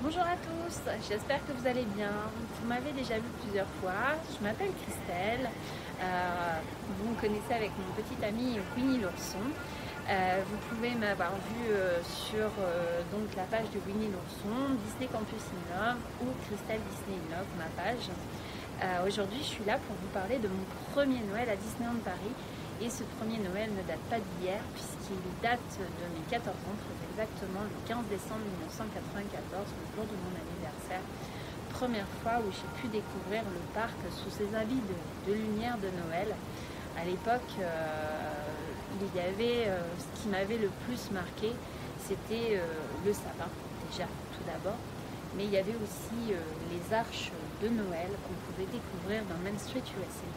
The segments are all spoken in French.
Bonjour à tous, j'espère que vous allez bien. Vous m'avez déjà vu plusieurs fois. Je m'appelle Christelle. Vous me connaissez avec mon petit ami Winnie l'ourson. Vous pouvez m'avoir vu sur donc la page de Winnie l'ourson, Disney Campus in Love ou Christelle Disney in Love, ma page. Aujourd'hui, je suis là pour vous parler de mon premier Noël à Disneyland Paris. Et ce premier Noël ne date pas d'hier, puisqu'il date de mes 14 ans, très exactement le 15 décembre 1994, le jour de mon anniversaire. Première fois où j'ai pu découvrir le parc sous ses habits de lumière de Noël. À l'époque, il y avait ce qui m'avait le plus marqué, c'était le sapin, déjà, tout d'abord. Mais il y avait aussi les arches de Noël qu'on pouvait découvrir dans Main Street USA.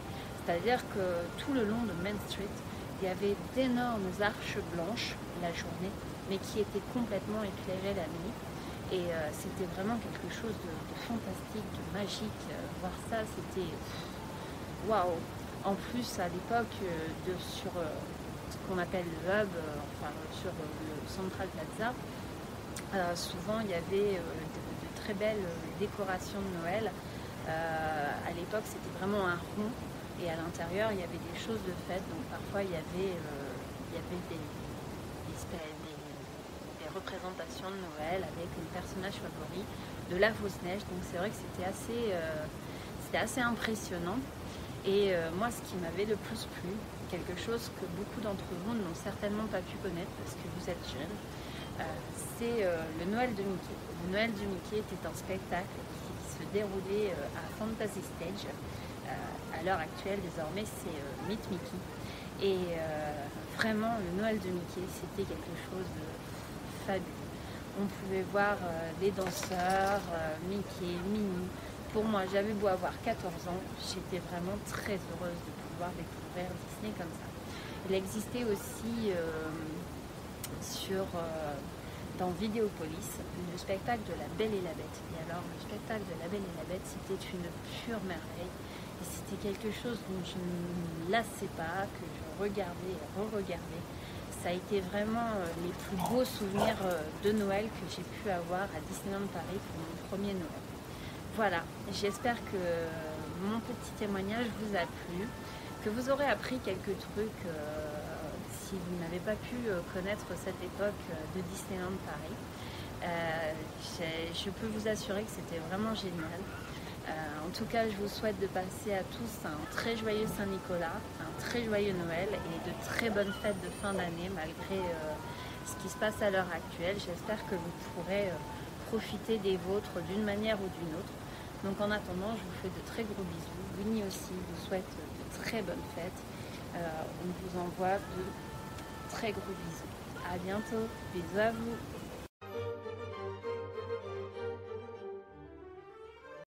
C'est-à-dire que tout le long de Main Street, il y avait d'énormes arches blanches la journée, mais qui étaient complètement éclairées la nuit. Et c'était vraiment quelque chose de fantastique, de magique. Voir ça, c'était waouh. En plus, à l'époque, sur ce qu'on appelle le hub, sur le Central Plaza, souvent il y avait de très belles décorations de Noël. À l'époque, c'était vraiment un rond. Et à l'intérieur, il y avait des choses de fête. Donc parfois, il y avait des représentations de Noël avec les personnages favoris de la fausse neige. Donc c'est vrai que c'était assez impressionnant. Et moi, ce qui m'avait le plus plu, quelque chose que beaucoup d'entre vous n'ont certainement pas pu connaître parce que vous êtes jeunes, c'est le Noël de Mickey. Le Noël de Mickey était un spectacle qui se déroulait à Fantasy Stage. À l'heure actuelle, désormais, c'est Meet Mickey. Et vraiment, le Noël de Mickey, c'était quelque chose de fabuleux. On pouvait voir des danseurs, Mickey, Minnie. Pour moi, j'avais beau avoir 14 ans, j'étais vraiment très heureuse de pouvoir découvrir Disney comme ça. Il existait aussi dans Vidéopolis, le spectacle de La Belle et la Bête. Et alors, le spectacle de La Belle et la Bête, c'était une pure merveille. Et c'était quelque chose dont je ne me lassais pas, que je regardais et re-regardais. Ça a été vraiment les plus beaux souvenirs de Noël que j'ai pu avoir à Disneyland Paris pour mon premier Noël. Voilà, j'espère que mon petit témoignage vous a plu, que vous aurez appris quelques trucs si vous n'avez pas pu connaître cette époque de Disneyland Paris. Je peux vous assurer que c'était vraiment génial. En tout cas, je vous souhaite de passer à tous un très joyeux Saint-Nicolas, un très joyeux Noël et de très bonnes fêtes de fin d'année malgré ce qui se passe à l'heure actuelle. J'espère que vous pourrez profiter des vôtres d'une manière ou d'une autre. Donc en attendant, je vous fais de très gros bisous. Winnie aussi vous souhaite de très bonnes fêtes. On vous envoie de très gros bisous. À bientôt. Bisous à vous.